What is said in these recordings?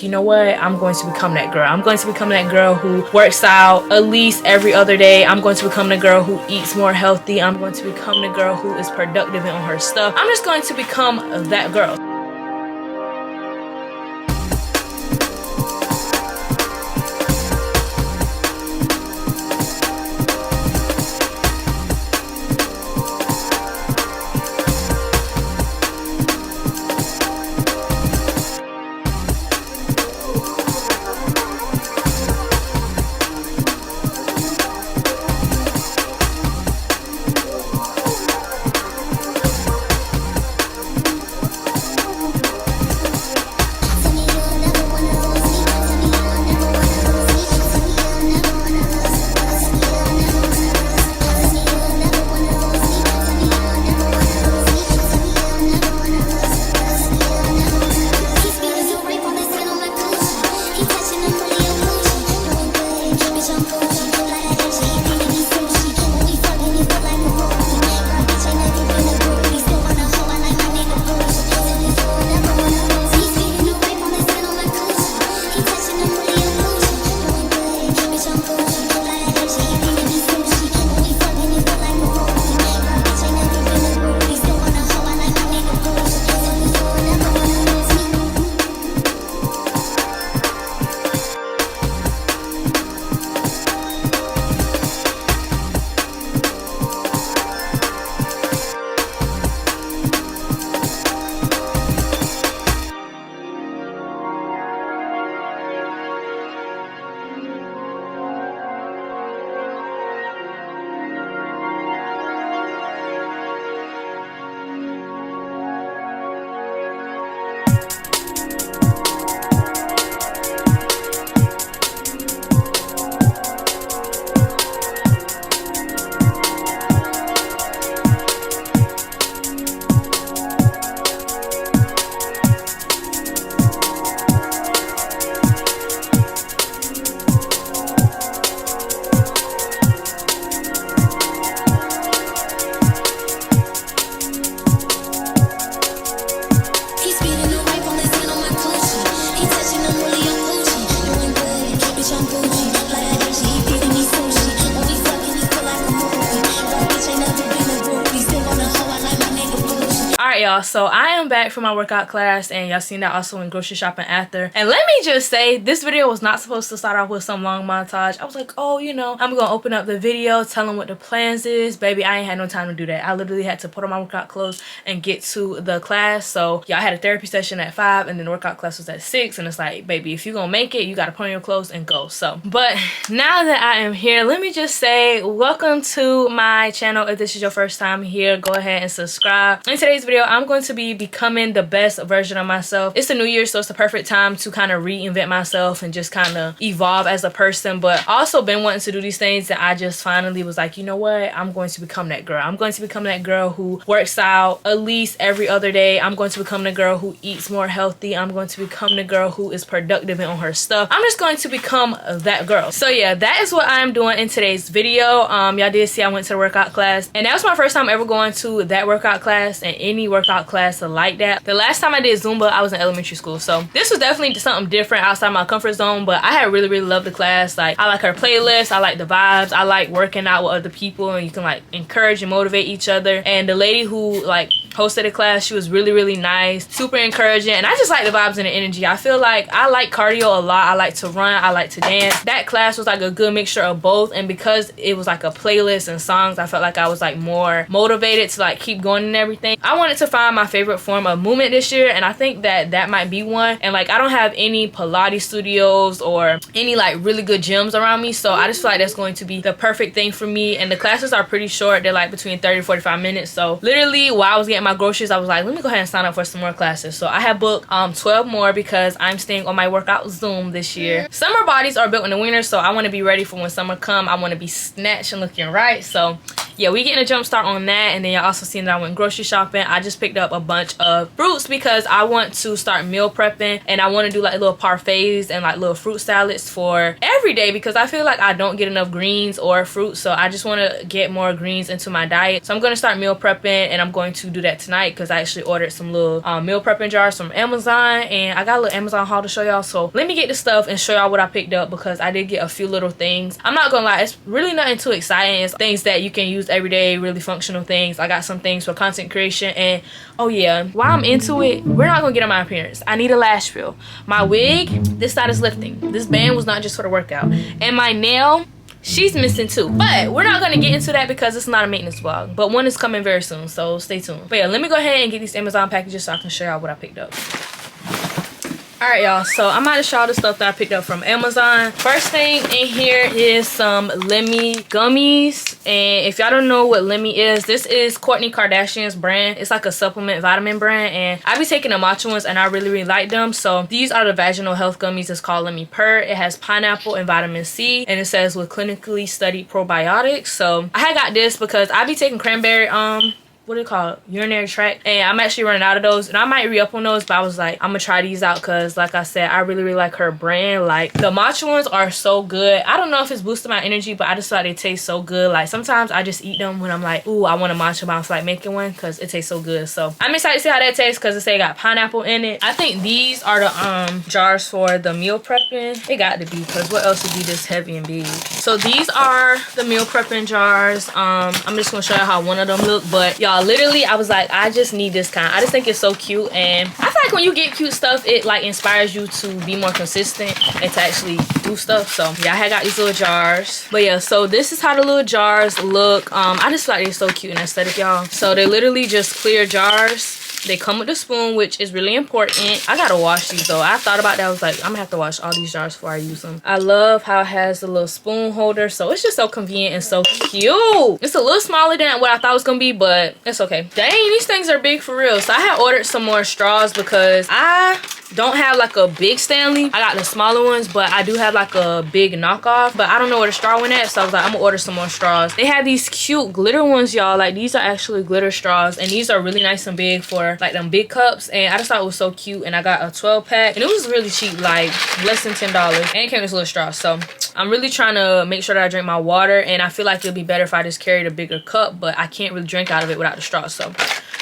You know what? I'm going to become that girl. I'm going to become that girl who works out at least every other day. I'm going to become the girl who eats more healthy. I'm going to become the girl who is productive and on her stuff. I'm just going to become that girl. Alright y'all, so I am back from my workout class and y'all seen that also in grocery shopping after. And let me just say, this video was not supposed to start off with some long montage. I was like, oh, you know, I'm gonna open up the video, tell them what the plans is. Baby, I ain't had no time to do that. I literally had to put on my workout clothes and get to the class. So y'all had a therapy session at 5 and then the workout class was at 6, and it's like, baby, if you're gonna make it, you gotta put on your clothes and go. So, but now that I am here, let me just say welcome to my channel. If this is your first time here, go ahead and subscribe. In today's video, I'm going to be becoming the best version of myself. It's the new year, so it's the perfect time to kind of reinvent myself and just kind of evolve as a person. But I also been wanting to do these things that I just finally was like, you know what? I'm going to become that girl. I'm going to become that girl who works out at least every other day. I'm going to become the girl who eats more healthy. I'm going to become the girl who is productive and on her stuff. I'm just going to become that girl. So yeah, that is what I'm doing in today's video. Y'all did see I went to the workout class, and that was my first time ever going to that workout class and any workout class like that. The last time I did Zumba, I was in elementary school, so this was definitely something different outside my comfort zone. But I had really loved the class. Like, I like her playlist, I like the vibes, I like working out with other people and you can like encourage and motivate each other. And the lady who like hosted the class, she was really nice, super encouraging, and I just like the vibes and the energy. I feel like I like cardio a lot. I like to run, I like to dance. That class was like a good mixture of both, and because it was like a playlist and songs, I felt like I was like more motivated to like keep going and everything. I wanted to find my favorite form of movement this year, and I think that that might be one. And like, I don't have any Pilates studios or any like really good gyms around me, so I just feel like that's going to be the perfect thing for me. And the classes are pretty short, they're like between 30 to 45 minutes. So literally while I was getting my groceries, I was like, let me go ahead and sign up for some more classes. So I have booked 12 more because I'm staying on my workout Zoom this year. Summer bodies are built in the winter, so I want to be ready for when summer come. I want to be snatched and looking right. So yeah, we getting a jump start on that. And then y'all also seen that I went grocery shopping. I just picked up a bunch of fruits because I want to start meal prepping, and I want to do like little parfaits and like little fruit salads for every day, because I feel like I don't get enough greens or fruit. So I just want to get more greens into my diet. So I'm going to start meal prepping, and I'm going to do that tonight because I actually ordered some little meal prepping jars from Amazon, and I got a little Amazon haul to show y'all. So let me get the stuff and show y'all what I picked up, because I did get a few little things. I'm not gonna lie, it's really nothing too exciting. It's things that you can use every day, really functional things. I got some things for content creation. And oh yeah, while I'm into it, we're not gonna get on my appearance. I need a lash fill. My wig, this side is lifting. This band was not just for the workout. And my nail, she's missing too. But we're not gonna get into that because it's not a maintenance vlog, but one is coming very soon, so stay tuned. But yeah, let me go ahead and get these Amazon packages so I can show y'all what I picked up. Alright y'all, so I'm gonna show y'all the stuff that I picked up from Amazon. First thing in here is some Lemmy gummies. And if y'all don't know what Lemmy is, this is Kourtney Kardashian's brand. It's like a supplement vitamin brand, and I be taking the matcha ones and I really like them. So these are the vaginal health gummies. It's called Lemmy Purr. It has pineapple and vitamin C, and it says with clinically studied probiotics. So I had got this because I be taking cranberry what do you call it, urinary tract, and I'm actually running out of those, and I might re-up on those, but I was like, I'm gonna try these out because like I said, I really like her brand. Like the matcha ones are so good. I don't know if it's boosting my energy, but I just thought they taste so good. Like sometimes I just eat them when I'm like, ooh, I want a matcha, but I feel like making one because it tastes so good. So I'm excited to see how that tastes because it say it got pineapple in it. I think these are the jars for the meal prepping. It got to be, because what else would be this heavy and big? So these are the meal prepping jars. I'm just gonna show you how one of them look, but y'all, literally I was like, I just need this kind. I just think it's so cute, and I feel like when you get cute stuff, it like inspires you to be more consistent and to actually do stuff. So yeah, I had got these little jars. But yeah, so this is how the little jars look. I just feel like they're so cute and aesthetic, y'all. So they're literally just clear jars. They come with a spoon, which is really important. I gotta wash these though. I thought about that. I was like, I'm gonna have to wash all these jars before I use them. I love how it has the little spoon holder, so it's just so convenient and so cute. It's a little smaller than what I thought it was gonna be, but it's okay. Dang, these things are big for real. So I had ordered some more straws because I don't have like a big Stanley. I got the smaller ones, but I do have like a big knockoff, but I don't know where the straw went at, so I was like, I'm gonna order some more straws. They have these cute glitter ones, y'all. Like these are actually glitter straws, and these are really nice and big for like them big cups, and I just thought it was so cute. And I got a 12 pack, and it was really cheap, like less than $10, and it came with this little straw. So I'm really trying to make sure that I drink my water, and I feel like it'll be better if I just carried a bigger cup, but I can't really drink out of it without the straw. So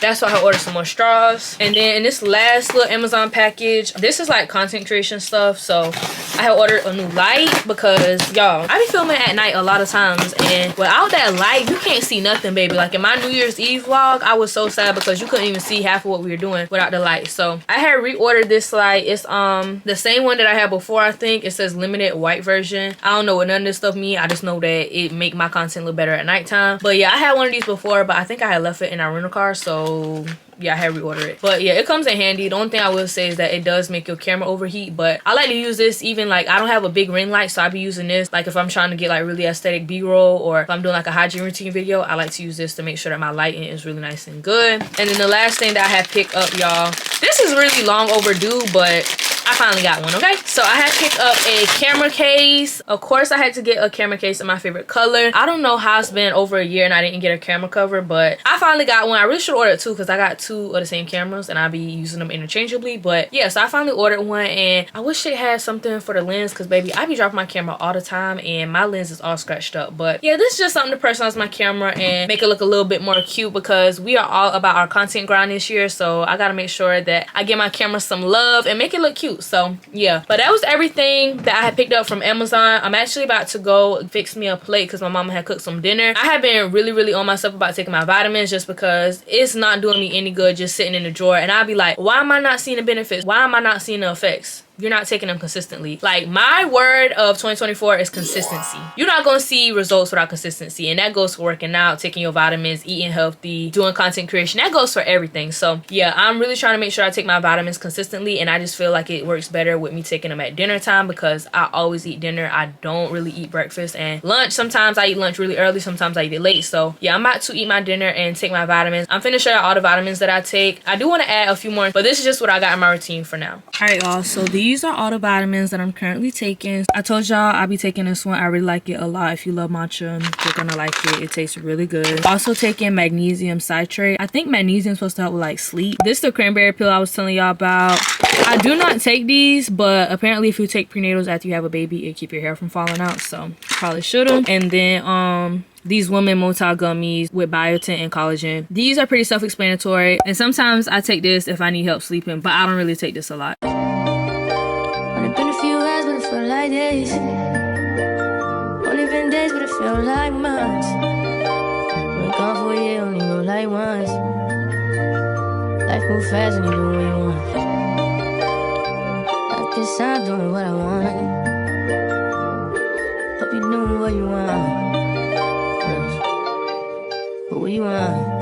that's why I ordered some more straws. And then in this last little Amazon package, this is like content creation stuff. So I had ordered a new light because y'all, I be filming at night a lot of times, and without that light, you can't see nothing, baby. Like in my New Year's Eve vlog, I was so sad because you couldn't even see half of what we were doing without the light. So I had reordered this light. It's the same one that I had before. I think it says limited white version. I don't know what none of this stuff mean. I just know that it make my content look better at nighttime. But yeah, I had one of these before, but I think I had left it in our rental car, so yeah, I had reordered it. But yeah, it comes in handy. The only thing I will say is that it does make your camera overheat, but I like to use this even like I don't have a big ring light, so I be using this like if I'm trying to get like really aesthetic b-roll, or if I'm doing like a hygiene routine video, I like to use this to make sure that my lighting is really nice and good. And then the last thing that I had picked up, y'all, this is really long overdue, but I finally got one. Okay, so I had picked up a camera case. Of course I had to get a camera case in my favorite color. I don't know how it's been over a year and I didn't get a camera cover, but I finally got one. I really should order two because I got two of the same cameras and I'll be using them interchangeably. But yeah, so I finally ordered one, and I wish it had something for the lens because baby, I be dropping my camera all the time and my lens is all scratched up. But yeah, this is just something to personalize my camera and make it look a little bit more cute, because we are all about our content grind this year, so I gotta make sure that I give my camera some love and make it look cute. So yeah, but that was everything that I had picked up from Amazon. I'm actually about to go fix me a plate because my mama had cooked some dinner. I have been really on myself about taking my vitamins just because it's not doing me any good just sitting in the drawer, and I'll be like, why am I not seeing the benefits? Why am I not seeing the effects? You're not taking them consistently. Like my word of 2024 is consistency. You're not gonna see results without consistency, and that goes for working out, taking your vitamins, eating healthy, doing content creation. That goes for everything. So yeah, I'm really trying to make sure I take my vitamins consistently, and I just feel like it works better with me taking them at dinner time because I always eat dinner. I don't really eat breakfast and lunch. Sometimes I eat lunch really early, sometimes I eat it late. So yeah, I'm about to eat my dinner and take my vitamins. I'm finna show you all the vitamins that I take. I do want to add a few more, but this is just what I got in my routine for now. All right, y'all, so these these are all the vitamins that I'm currently taking. I told y'all I'll be taking this one. I really like it a lot. If you love matcha, you're gonna like it. It tastes really good. Also taking magnesium citrate. I think magnesium is supposed to help with like sleep. This is the cranberry pill I was telling y'all about. I do not take these, but apparently if you take prenatals after you have a baby, it keep your hair from falling out, so probably should've. And then these women multi gummies with biotin and collagen. These are pretty self-explanatory, and sometimes I take this if I need help sleeping, but I don't really take this a lot. Only been a few hours, but it felt like days. Only been days, but it felt like months. Been gone for a year, only go like once. Life move fast and you do what you want. I guess I'm doing what I want. Hope you're doing what you want. But what you want?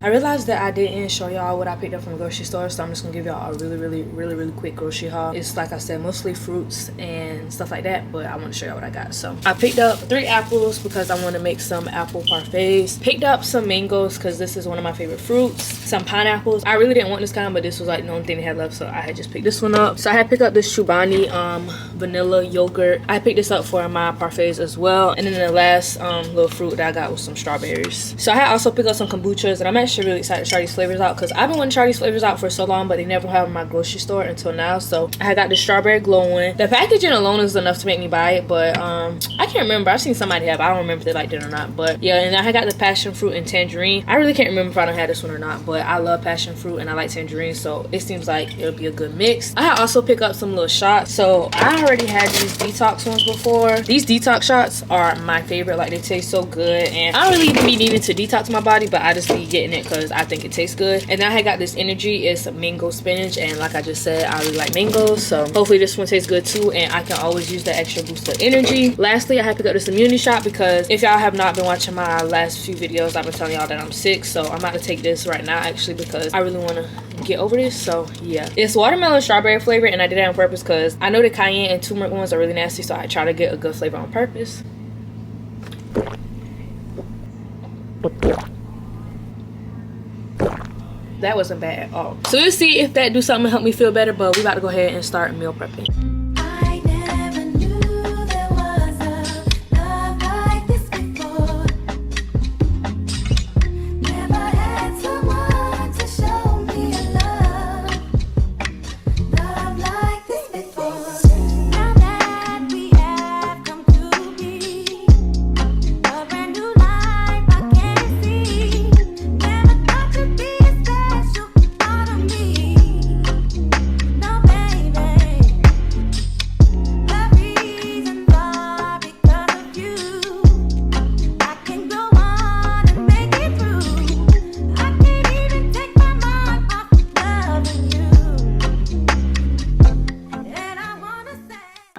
I realized that I didn't show y'all what I picked up from the grocery store, so I'm just gonna give y'all a really quick grocery haul. It's like I said, mostly fruits and stuff like that, but I want to show y'all what I got. So I picked up 3 apples because I want to make some apple parfaits. Picked up some mangoes because this is one of my favorite fruits. Some pineapples. I really didn't want this kind, but this was like the only thing they had left, so I had just picked this one up. So I had picked up this Chobani vanilla yogurt. I picked this up for my parfaits as well. And then the last little fruit that I got was some strawberries. So I had also picked up some kombuchas, and I'm actually really excited to try these flavors out because I've been wanting to try these flavors out for so long, but they never have in my grocery store until now. So I got the strawberry glow one. The packaging alone is enough to make me buy it, but I can't remember. I've seen somebody have it. I don't remember if they liked it or not, but yeah. And I got the passion fruit and tangerine. I really can't remember if I don't have this one or not, but I love passion fruit and I like tangerine, so it seems like it'll be a good mix. I had also picked up some little shots. So I already had these detox ones before. These detox shots are my favorite. Like, they taste so good, and I don't really even be needing to detox my body, but I just be getting it because I think it tastes good. And then I got this energy. It's mango spinach, and like I just said, I really like mangoes, so hopefully this one tastes good too, and I can always use that extra boost of energy. Lastly, I had to pick up this immunity shot because if y'all have not been watching my last few videos, I've been telling y'all that I'm sick, so I'm about to take this right now actually because I really want to get over this. So yeah, it's watermelon strawberry flavor, and I did that on purpose because I know the cayenne and turmeric ones are really nasty, so I try to get a good flavor on purpose. That wasn't bad at all. So we'll see if that do something to help me feel better, but we about to go ahead and start meal prepping.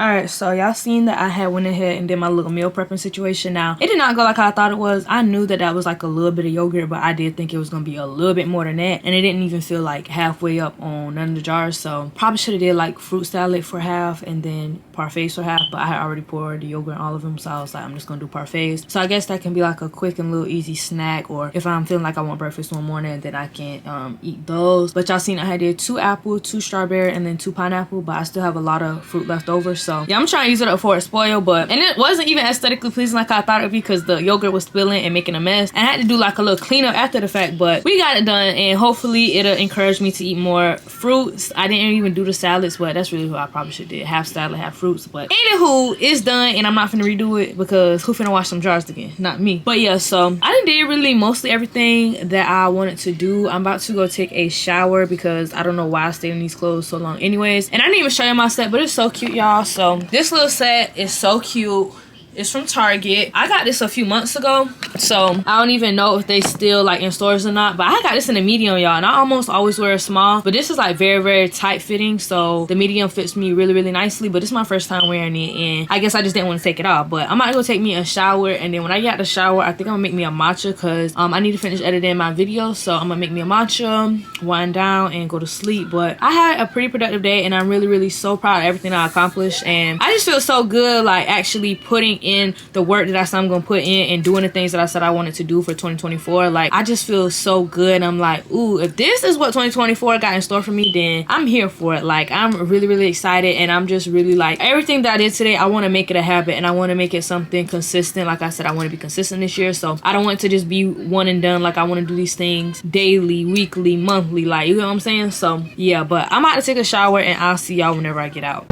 Alright, so y'all seen that I had went ahead and did my little meal prepping situation. Now, it did not go like I thought it was. I knew that that was like a little bit of yogurt, but I did think it was going to be a little bit more than that. And it didn't even feel like halfway up on none of the jars. So probably should have did like fruit salad for half and then parfaits for half. But I had already poured the yogurt in all of them. So I was like, I'm just going to do parfaits. So I guess that can be like a quick and little easy snack. Or if I'm feeling like I want breakfast one morning, then I can eat those. But y'all seen I did 2 apple, 2 strawberry, and then 2 pineapple. But I still have a lot of fruit left over. So yeah, I'm trying to use it up before it spoiled, and it wasn't even aesthetically pleasing like I thought it would be because the yogurt was spilling and making a mess. And I had to do like a little cleanup after the fact, but we got it done, and hopefully it'll encourage me to eat more fruits. I didn't even do the salads, but that's really what I probably should do. Half salad, half fruits. But anywho, it's done, and I'm not finna redo it because who finna wash some jars again? Not me. But yeah, so I did really mostly everything that I wanted to do. I'm about to go take a shower because I don't know why I stayed in these clothes so long anyways. And I didn't even show you my set, but it's so cute, y'all. So this little set is so cute. It's from Target. I got this a few months ago, so I don't even know if they still like in stores or not, but I got this in a medium, y'all, and I almost always wear a small, but this is like very tight fitting, so the medium fits me really nicely. But this is my first time wearing it, and I guess I just didn't want to take it off. But I'm about to go take me a shower, and then when I get out the shower, I think I'm gonna make me a matcha because I need to finish editing my video. So I'm gonna make me a matcha, wind down, and go to sleep. But I had a pretty productive day, and I'm really so proud of everything I accomplished, and I just feel so good like actually putting in the work that I said I'm gonna put in and doing the things that I said I wanted to do for 2024, like I just feel so good. I'm like, ooh, if this is what 2024 got in store for me, then I'm here for it. Like I'm really excited, and I'm just really like, everything that I did today, I want to make it a habit, and I want to make it something consistent. Like I said, I want to be consistent this year, so I don't want it to just be one and done. Like I want to do these things daily, weekly, monthly, like, you know what I'm saying? So yeah, but I'm about to take a shower and I'll see y'all whenever I get out.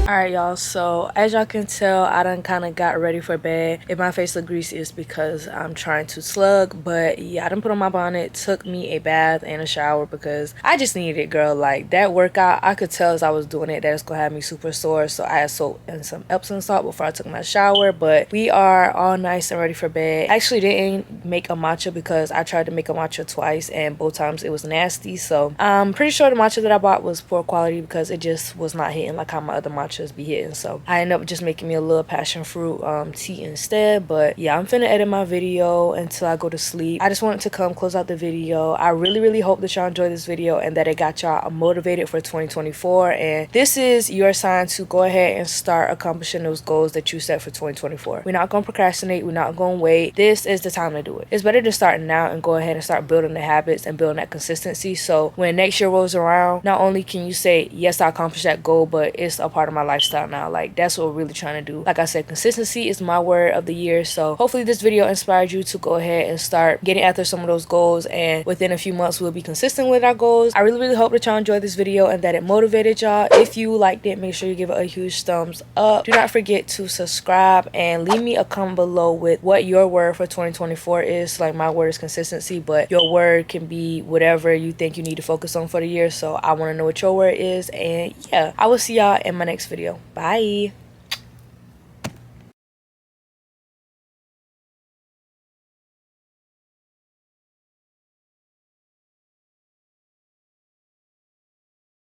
Alright y'all, so as y'all can tell, I done kind of got ready for bed. If my face look greasy, it's because I'm trying to slug. But yeah, I done put on my bonnet, took me a bath and a shower because I just needed it, girl. Like that workout, I could tell as I was doing it that it's gonna have me super sore. So I had soap and some Epsom salt before I took my shower. But we are all nice and ready for bed. I actually didn't make a matcha because I tried to make a matcha twice and both times it was nasty. So I'm pretty sure the matcha that I bought was poor quality because it just was not hitting like how my other matchas be hitting. So I ended up just making me a little passion fruit tea instead. But yeah, I'm finna edit my video until I go to sleep. I just wanted to come close out the video. I really hope that y'all enjoyed this video and that it got y'all motivated for 2024. And this is your sign to go ahead and start accomplishing those goals that you set for 2024. We're not gonna procrastinate, we're not gonna wait. This is the time to do it. It's better to start now and go ahead and start building the habits and building that consistency, so when next year rolls around, not only can you say, yes, I accomplished that goal, but it's a part of my lifestyle now. Like that's what we're really trying to do. Like I said, consistency is my word of the year. So hopefully this video inspired you to go ahead and start getting after some of those goals, and within a few months we'll be consistent with our goals. I really hope that y'all enjoyed this video and that it motivated y'all. If you liked it, make sure you give it a huge thumbs up. Do not forget to subscribe and leave me a comment below with what your word for 2024 is. Like my word is consistency, but your word can be whatever you think you need to focus on for the year. So I want to know what your word is. And yeah, I will see y'all in my next video. Bye.